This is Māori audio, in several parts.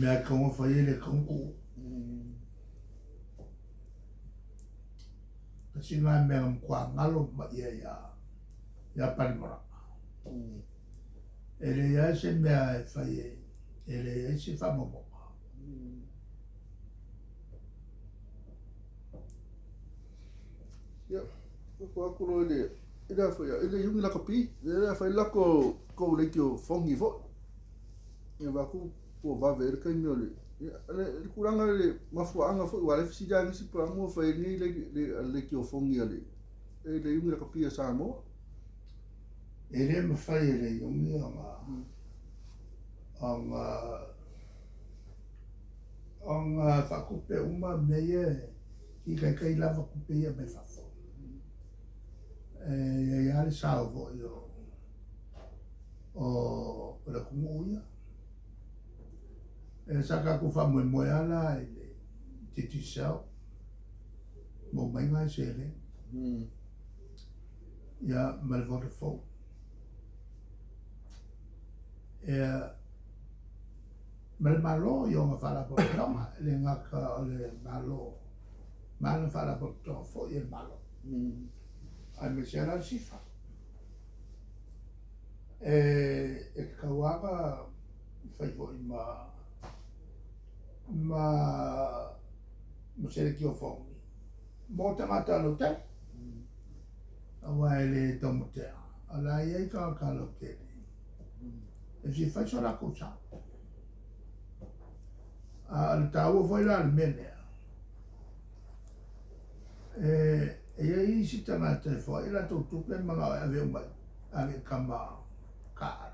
mea kaunga whai le kaungu. Kasi ngā mea mkua ngalo ma ia parimora. Ele ia se mea e whai ele ia se whamomo. Ia, ko akuro ele ele yungi laka pi, ele whai lako kou leiki o whongi fo. Ia waku ko wawe ere kai meo le. Ele kuranga le mafuanga fo, wale fisi jangi si prango whai ni leiki o whongi ale. Ele yungi laka pi a Samoa. Ele ma whai ele yungi o ngā whakupe uma mea I kai lava kupe ia me whafo. E ale sao vo o la kungu ia. E saka ku wha moe ala e titi sao. Mo mai ngai sele. Ia mal vote fo. E mal malo yo nga whala po tonga. Le ngaka o le malo. Malo whala po tonga fo i malo. Ai me sera sifa. E kawaga fai fo I ma sere ki o fongi. Mo tangata lo te. Awa ele tomo te. Ala iei ka lo te. E si fai sora ko sa. Al tau foi la mene. E iei si tangata foi la tutupe mga ave umai. Ave kama ka.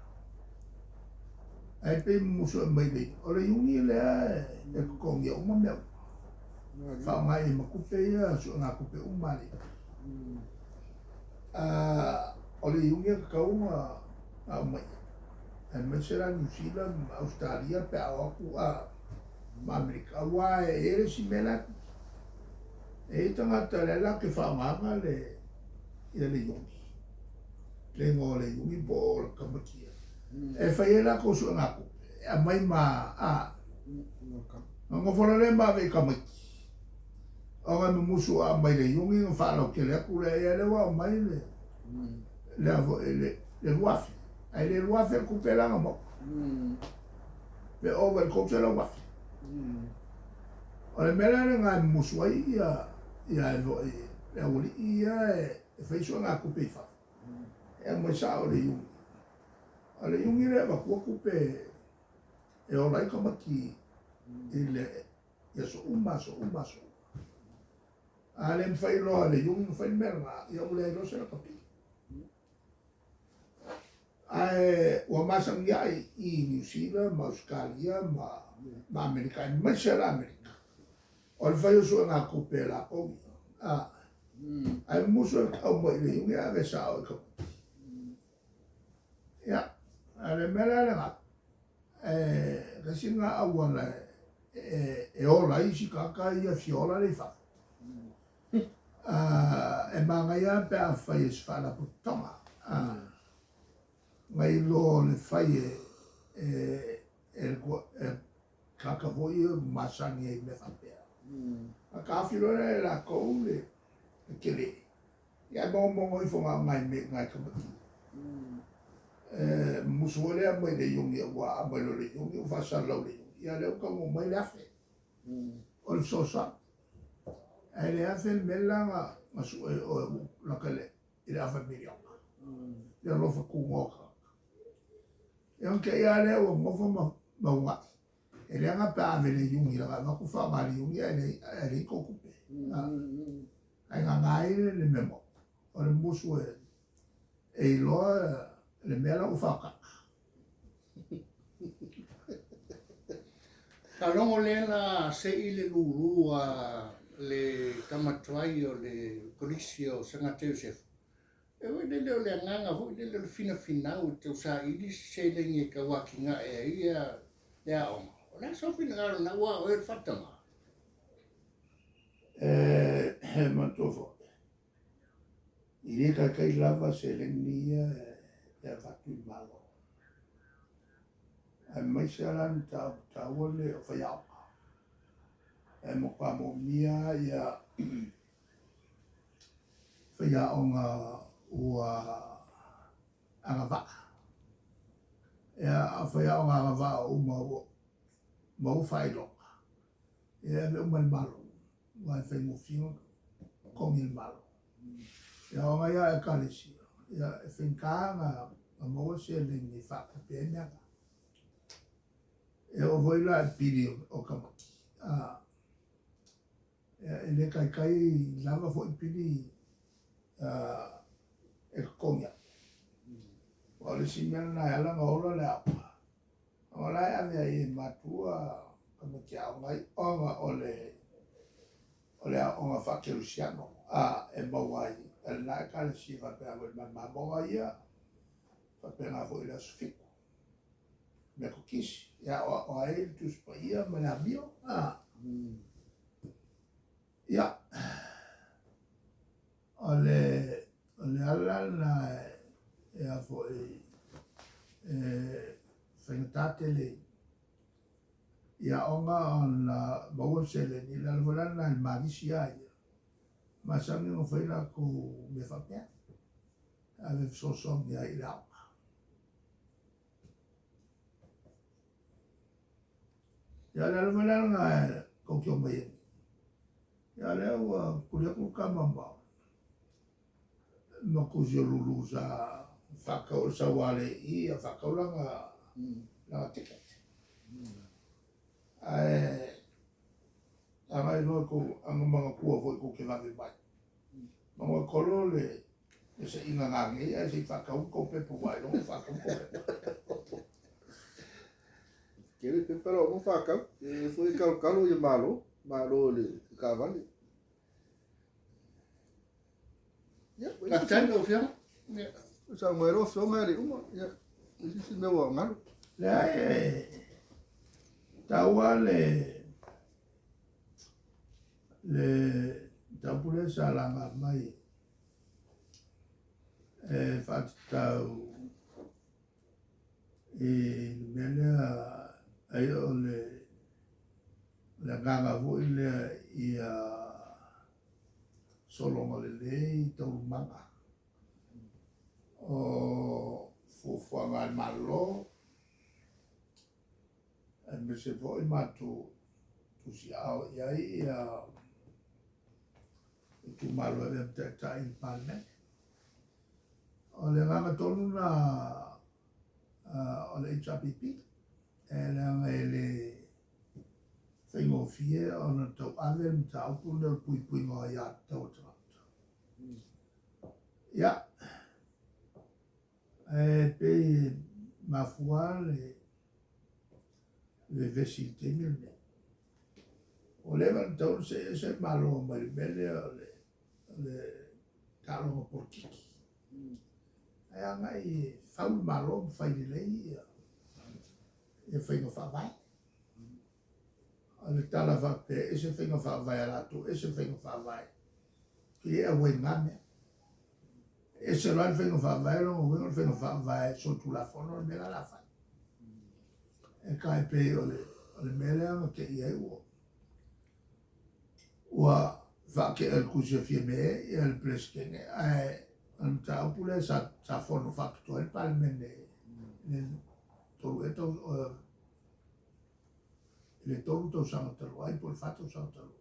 Ai pe muso mai dei. Ora yungi le e kongi uma meu. Fa mai makupe ia so na kupe umani. Ora yungi ka uma a mai. Ai mesera New Zealand, Australia pe aku ma Amerika wa e si mena. E tangata le la ke fa manga le le yungi. Le ngole yungi bo kamakia. E fai la ko so ngaku a mai ma ngo fora le ma ve kamaki o ga musu a mai le yungi ngo fa lo ke le ku le le wa mai le avo le wafi ai le wafi ku pe la mo pe over ko se la wafi o le mera nga musu ai ia no e woli ia e fai so ngaku pe fa e mo sa o le yungi ale yungi le wa kupe e o lai kamaki ile ya so uma. Ale mfai lo ale yungi mfai merma ya ule lo se la kapi. Ai wa masang ya I New Zealand, ma Australia, ma Amerika, ma sera Amerika. O le fai so na kupe la o ai muso ka mo ile yungi ave sa o ko. Ya ale mera nga kasi nga awana e ola isi kaka ia fiola le fa e manga ia pe a fai es fala putonga ngai lo le fai kaka voi masani e me fa pe a ka filo le la ko le kele ya bo mo I fonga mai me ngai ka musuo le mai le yungi wa mai le yungi fa sa lo le ya le ka mo mai la fe o le sosa ai le afe mela ma su o la kale ile afa milio ya lo fa ku ngoka e anche ya le o mo fa ma wa e le nga pa le yungi la ma ku fa ma le yungi le ko ku pe ai nga ngai le memo o le musuo e lo le mea lau whaka. Ka rongo lena se I le lurua le kamatuai o le polisi o Sanga Joseph. E oi lele o le anganga hoi lele o le fina finau te usa ili se lengi ka wakinga e ia le aonga. O le so fina ngaro na ua o e whatanga. He matofo. I ka kai lava se lengi ia e whatu malo. mai se lan ta wole o fa ya mo pa mo mia ya fa ya onga ua angava ya fa ya onga angava o mo fai lo ya me un malo wa fa mo fino con il malo ya onga ya kalisi ya finkanga mo se le ni fa pena e o voi la pili o kamaki ele kai lava fo pili e konga o le simena na ala ngola la ola ya me matua como que a mai ole onga fa ke luciano e mawai el na ka si va pe avol ma mawai fa pe na vo ila sufiku me kokis ya o ai tu spaia me na bio ya ole ala na ya fo fentate le ya onga ona bawa sele ni la vola na magisia ma sangi no foi la ko me fa pe ave so ya ila ya la vola na ko ko me ya le wa ku le ku kamamba no ko lulu za fa ka sa wale I fa ka la ticket ai no ko ang mga kuwa ko ke va vai mga kolo le se inga ngangi ai se fa ka ko pe po vai no fa ka ko Kere pe pero mo fa ka foi calo e malo le cavale ya La tanto fia. sa muero so ngari ya isi me wa ngal le taua le tapule salanga mai fatau mele ai ole le ganga vo ile ia solo le tau manga o fuanga malo me se foi matu tu si au ia tu malo e ta in palme o le nganga tonu na o le HRPP e le whaingo fie o na tau ave mta aupu leo pui ngā ia tau tangata. Ia, pe mafua le vesi temi ne. O le van tau se malo marimele o le talonga portiki. Ai anga I whau malo mwhaini lei e whaingo whawai. Le tala whape e se whaingo whawai alato, e se whaingo whawai. Ki e awai ngame. E se loan whaingo whawai rongo wingo whaingo whawai so tu la whono me la whai. E kai pe o le mele anga ke I uo. Ua whake el kusia fie me e el pleskenge. Ai an tau pule sa whono whakito el palmene. Toru e tau le toru tau sangataru ai por fato sangataru.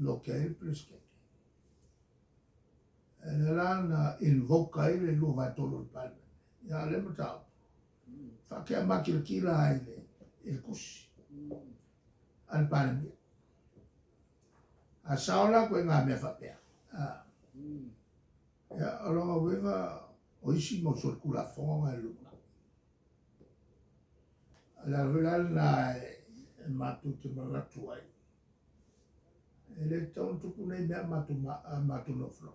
Lo que el pleskenge. E lana invoca ele lo vai tolo il palmene. Ya le matau. Whake a makilakila ai le kusi. Al palmene. A saola koe ngā mea whapea. Ia, alonga wewa o isi mo so kula whonga e luma. La wila na e matu te maratu ai. E le tau tuku nei mea matu no whanofo.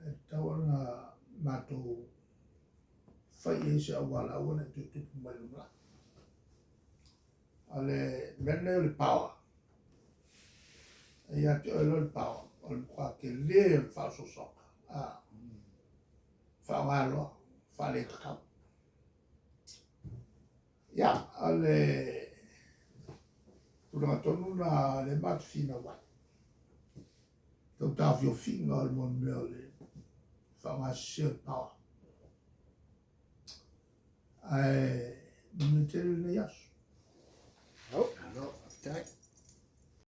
E tau na matu whai e se awala wana te tuku mai luma. Ale mene o le power. Ia te o le power. O le kwa ke le whauso soka. Whaongaloa, whale kakau. Ia, ale tuna tonu na le mat fina wa. Tau tawhio finga o le mon mea le whangasio pawa. Ai, nuna tere le yasu. Oh, no, okay.